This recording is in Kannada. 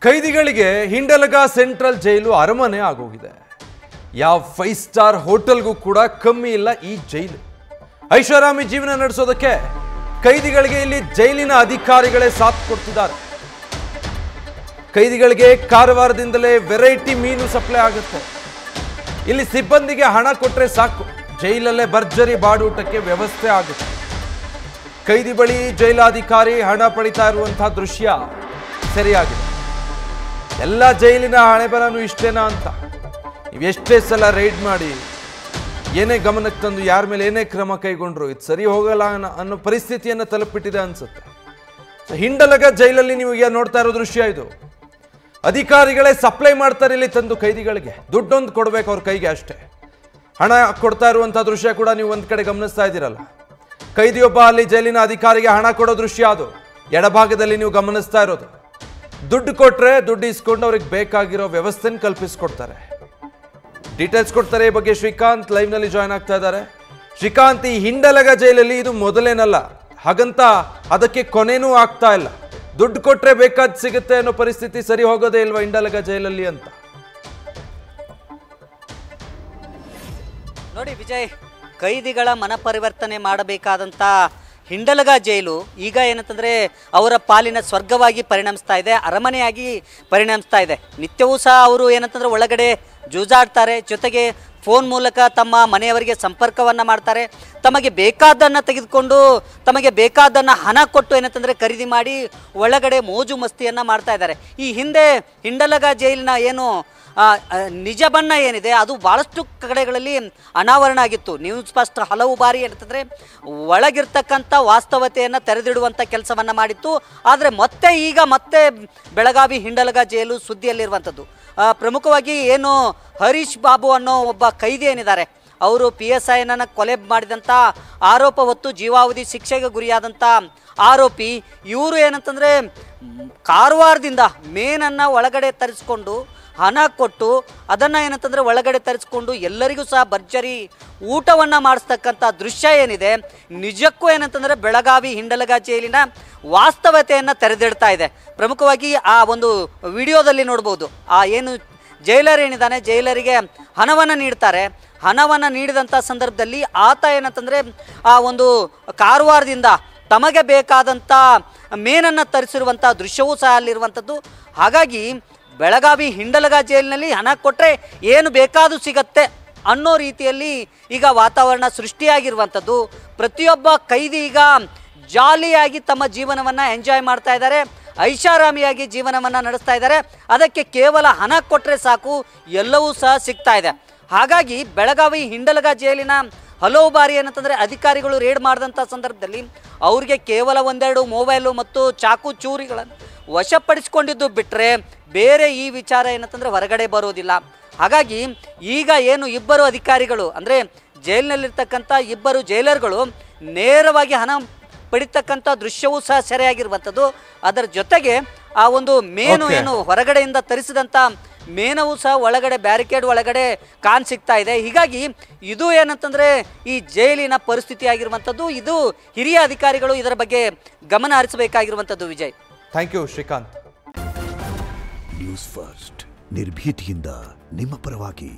ಕೈದಿಗಳಿಗೆ ಹಿಂಡಲಗ ಸೆಂಟ್ರಲ್ ಜೈಲು ಅರಮನೆ ಆಗೋಗಿದೆ. ಯಾವ 5 ಸ್ಟಾರ್ ಹೋಟೆಲ್ಗೂ ಕೂಡ ಕಮ್ಮಿ ಇಲ್ಲ ಈ ಜೈಲು. ಐಷಾರಾಮಿ ಜೀವನ ನಡೆಸೋದಕ್ಕೆ ಕೈದಿಗಳಿಗೆ ಇಲ್ಲಿ ಜೈಲಿನ ಅಧಿಕಾರಿಗಳೇ ಸಾಥ್ ಕೊಡ್ತಿದ್ದಾರೆ. ಕೈದಿಗಳಿಗೆ ಕಾರವಾರದಿಂದಲೇ ವೆರೈಟಿ ಮೀನು ಸಪ್ಲೈ ಆಗುತ್ತೆ. ಇಲ್ಲಿ ಸಿಬ್ಬಂದಿಗೆ ಹಣ ಕೊಟ್ಟರೆ ಸಾಕು, ಜೈಲಲ್ಲೇ ಭರ್ಜರಿ ಬಾಡೂಟಕ್ಕೆ ವ್ಯವಸ್ಥೆ ಆಗುತ್ತೆ. ಕೈದಿ ಬಳಿ ಜೈಲಾಧಿಕಾರಿ ಹಣ ಪಡಿತಾ ಇರುವಂತಹ ದೃಶ್ಯ ಸರಿಯಾಗಿದೆ. ಎಲ್ಲ ಜೈಲಿನ ಹಣೆಬರನು ಇಷ್ಟೇನಾ ಅಂತ ನೀವು ಎಷ್ಟೇ ಸಲ ರೈಡ್ ಮಾಡಿ ಏನೇ ಗಮನಕ್ಕೆ ತಂದು ಯಾರ ಮೇಲೆ ಏನೇ ಕ್ರಮ ಕೈಗೊಂಡ್ರು ಇದು ಸರಿ ಹೋಗಲ್ಲ ಅನ್ನೋ ಪರಿಸ್ಥಿತಿಯನ್ನು ತಲುಪಿಟ್ಟಿದೆ ಅನ್ಸುತ್ತೆ. ಹಿಂಡಲಗ ಜೈಲಲ್ಲಿ ನೀವು ಈಗ ನೋಡ್ತಾ ಇರೋ ದೃಶ್ಯ ಇದು. ಅಧಿಕಾರಿಗಳೇ ಸಪ್ಲೈ ಮಾಡ್ತಾರೆ ಇಲ್ಲಿ ತಂದು ಕೈದಿಗಳಿಗೆ. ದುಡ್ಡೊಂದು ಕೊಡ್ಬೇಕು ಅವ್ರ ಕೈಗೆ ಅಷ್ಟೇ. ಹಣ ಕೊಡ್ತಾ ಇರುವಂತಹ ದೃಶ್ಯ ಕೂಡ ನೀವು ಒಂದ್ ಕಡೆ ಗಮನಿಸ್ತಾ ಇದ್ದೀರಲ್ಲ. ಕೈದಿಯೊಬ್ಬ ಅಲ್ಲಿ ಜೈಲಿನ ಅಧಿಕಾರಿಗೆ ಹಣ ಕೊಡೋ ದೃಶ್ಯ ಅದು ಎಡಭಾಗದಲ್ಲಿ ನೀವು ಗಮನಿಸ್ತಾ ಇರೋದು. ದುಡ್ಡು ಕೊಟ್ರೆ ದುಡ್ಡು ಇಸ್ಕೊಂಡು ಅವ್ರಿಗೆ ಬೇಕಾಗಿರೋ ವ್ಯವಸ್ಥೆನ ಕಲ್ಪಿಸ್ಕೊಡ್ತಾರೆ. ಡೀಟೇಲ್ಸ್ ಕೊಡ್ತಾರೆ ಈ ಬಗ್ಗೆ ಶ್ರೀಕಾಂತ್ ಲೈವ್ ನಲ್ಲಿ ಜಾಯ್ನ್ ಆಗ್ತಾ ಇದ್ದಾರೆ. ಶ್ರೀಕಾಂತ್, ಈ ಹಿಂಡಲಗ ಜೈಲಲ್ಲಿ ಇದು ಮೊದಲೇನಲ್ಲ, ಹಾಗಂತ ಅದಕ್ಕೆ ಕೊನೆನೂ ಆಗ್ತಾ ಇಲ್ಲ. ದುಡ್ಡು ಕೊಟ್ರೆ ಬೇಕಾದ್ ಸಿಗುತ್ತೆ ಅನ್ನೋ ಪರಿಸ್ಥಿತಿ ಸರಿ ಹೋಗೋದೇ ಇಲ್ವಾ ಹಿಂಡಲಗ ಜೈಲಲ್ಲಿ ಅಂತ? ನೋಡಿ ವಿಜಯ್, ಕೈದಿಗಳ ಮನಪರಿವರ್ತನೆ ಮಾಡಬೇಕಾದಂಥ ಹಿಂಡಲಗ ಜೈಲು ಈಗ ಏನಂತಂದರೆ ಅವರ ಪಾಲಿನ ಸ್ವರ್ಗವಾಗಿ ಪರಿಣಮಿಸ್ತಾ ಇದೆ, ಅರಮನೆಯಾಗಿ ಪರಿಣಮಿಸ್ತಾ ಇದೆ. ನಿತ್ಯವೂ ಸಹ ಅವರು ಏನಂತಂದರೆ ಒಳಗಡೆ ಜೂಜಾಡ್ತಾರೆ, ಜೊತೆಗೆ ಫೋನ್ ಮೂಲಕ ತಮ್ಮ ಮನೆಯವರಿಗೆ ಸಂಪರ್ಕವನ್ನು ಮಾಡ್ತಾರೆ. ತಮಗೆ ಬೇಕಾದ್ದನ್ನು ತೆಗೆದುಕೊಂಡು ತಮಗೆ ಬೇಕಾದ್ದನ್ನು ಹಣ ಕೊಟ್ಟು ಏನಂತಂದರೆ ಖರೀದಿ ಮಾಡಿ ಒಳಗಡೆ ಮೋಜು ಮಸ್ತಿಯನ್ನು ಮಾಡ್ತಾ ಇದ್ದಾರೆ. ಈ ಹಿಂದೆ ಹಿಂಡಲಗ ಜೈಲಿನ ಏನು ನಿಜ ಬಣ್ಣ ಏನಿದೆ ಅದು ಭಾಳಷ್ಟು ಕಡೆಗಳಲ್ಲಿ ಅನಾವರಣ ಆಗಿತ್ತು. ನ್ಯೂಸ್ ಫಸ್ಟ್ ಹಲವು ಬಾರಿ ಏನಂತಂದರೆ ಒಳಗಿರ್ತಕ್ಕಂಥ ವಾಸ್ತವತೆಯನ್ನು ತೆರೆದಿಡುವಂಥ ಕೆಲಸವನ್ನು ಮಾಡಿತ್ತು. ಆದರೆ ಮತ್ತೆ ಬೆಳಗಾವಿ ಹಿಂಡಲಗ ಜೈಲು ಸುದ್ದಿಯಲ್ಲಿರುವಂಥದ್ದು. ಪ್ರಮುಖವಾಗಿ ಏನು ಹರೀಶ್ ಬಾಬು ಅನ್ನೋ ಒಬ್ಬ ಕೈದಿ ಏನಿದ್ದಾರೆ, ಅವರು PSIನನ್ನು ಕೊಲೆ ಮಾಡಿದಂಥ ಆರೋಪ ಹೊತ್ತು ಜೀವಾವಧಿ ಶಿಕ್ಷೆಗೆ ಗುರಿಯಾದಂಥ ಆರೋಪಿ. ಇವರು ಏನಂತಂದರೆ ಕಾರವಾರದಿಂದ ಮೇನನ್ನು ಒಳಗಡೆ ತರಿಸ್ಕೊಂಡು ಹಣ ಕೊಟ್ಟು ಅದನ್ನು ಏನಂತಂದರೆ ಒಳಗಡೆ ತರಿಸ್ಕೊಂಡು ಎಲ್ಲರಿಗೂ ಸಹ ಭರ್ಜರಿ ಊಟವನ್ನು ಮಾಡಿಸ್ತಕ್ಕಂಥ ದೃಶ್ಯ ಏನಿದೆ, ನಿಜಕ್ಕೂ ಏನಂತಂದರೆ ಬೆಳಗಾವಿ ಹಿಂಡಲಗ ಜೈಲಿನ ವಾಸ್ತವತೆಯನ್ನು ತೆರೆದಿಡ್ತಾ ಇದೆ. ಪ್ರಮುಖವಾಗಿ ಆ ಒಂದು ವಿಡಿಯೋದಲ್ಲಿ ನೋಡ್ಬೋದು, ಆ ಏನು ಜೈಲರ್ ಏನಿದ್ದಾನೆ, ಜೈಲರಿಗೆ ಹಣವನ್ನು ನೀಡ್ತಾರೆ. ಹಣವನ್ನು ನೀಡಿದಂಥ ಸಂದರ್ಭದಲ್ಲಿ ಆತ ಏನಂತಂದರೆ ಆ ಒಂದು ಕಾರವಾರದಿಂದ ತಮಗೆ ಬೇಕಾದಂಥ ಮೇನನ್ನು ತರಿಸಿರುವಂಥ ದೃಶ್ಯವೂ ಸಹ ಅಲ್ಲಿರುವಂಥದ್ದು. ಹಾಗಾಗಿ ಬೆಳಗಾವಿ ಹಿಂಡಲಗ ಜೈಲಿನಲ್ಲಿ ಹಣ ಕೊಟ್ಟರೆ ಏನು ಬೇಕಾದರೂ ಸಿಗತ್ತೆ ಅನ್ನೋ ರೀತಿಯಲ್ಲಿ ಈಗ ವಾತಾವರಣ ಸೃಷ್ಟಿಯಾಗಿರುವಂಥದ್ದು. ಪ್ರತಿಯೊಬ್ಬ ಕೈದಿ ಈಗ ಜಾಲಿಯಾಗಿ ತಮ್ಮ ಜೀವನವನ್ನು ಎಂಜಾಯ್ ಮಾಡ್ತಾ ಇದ್ದಾರೆ, ಐಷಾರಾಮಿಯಾಗಿ ಜೀವನವನ್ನು ನಡೆಸ್ತಾ ಇದ್ದಾರೆ. ಅದಕ್ಕೆ ಕೇವಲ ಹಣ ಕೊಟ್ಟರೆ ಸಾಕು, ಎಲ್ಲವೂ ಸಹ ಸಿಗ್ತಾ ಇದೆ. ಹಾಗಾಗಿ ಬೆಳಗಾವಿ ಹಿಂಡಲಗ ಜೈಲಿನ ಹಲವು ಬಾರಿ ಏನಂತಂದರೆ ಅಧಿಕಾರಿಗಳು ರೇಡ್ ಮಾಡಿದಂಥ ಸಂದರ್ಭದಲ್ಲಿ ಅವ್ರಿಗೆ ಕೇವಲ ಒಂದೆರಡು ಮೊಬೈಲು ಮತ್ತು ಚಾಕು ಚೂರಿಗಳನ್ನು ವಶಪಡಿಸಿಕೊಂಡಿದ್ದು ಬಿಟ್ಟರೆ ಬೇರೆ ಈ ವಿಚಾರ ಏನಂತಂದರೆ ಹೊರಗಡೆ ಬರೋದಿಲ್ಲ. ಹಾಗಾಗಿ ಈಗ ಏನು ಇಬ್ಬರು ಅಧಿಕಾರಿಗಳು ಅಂದರೆ ಜೈಲಿನಲ್ಲಿರ್ತಕ್ಕಂಥ ಇಬ್ಬರು ಜೈಲರ್ಗಳು ನೇರವಾಗಿ ಹಣ ಪಡಿತಕ್ಕಂಥ ದೃಶ್ಯವೂ ಸಹ ಸೆರೆಯಾಗಿರುವಂಥದ್ದು. ಅದರ ಜೊತೆಗೆ ಆ ಒಂದು ಮೇನು ಏನು ಹೊರಗಡೆಯಿಂದ ತರಿಸಿದಂಥ ಮೇನವೂ ಸಹ ಒಳಗಡೆ ಬ್ಯಾರಿಕೇಡ್ ಒಳಗಡೆ ಸಿಗ್ತಾ ಇದೆ. ಹೀಗಾಗಿ ಇದು ಏನಂತಂದರೆ ಈ ಜೈಲಿನ ಪರಿಸ್ಥಿತಿ ಆಗಿರುವಂಥದ್ದು. ಇದು ಹಿರಿಯ ಅಧಿಕಾರಿಗಳು ಇದರ ಬಗ್ಗೆ ಗಮನ ಹರಿಸಬೇಕಾಗಿರುವಂಥದ್ದು. Vijay, thank you Srikanth. News First ನಿರ್ಭೀತಿಯಿಂದ ನಿಮ್ಮ ಪರವಾಗಿ.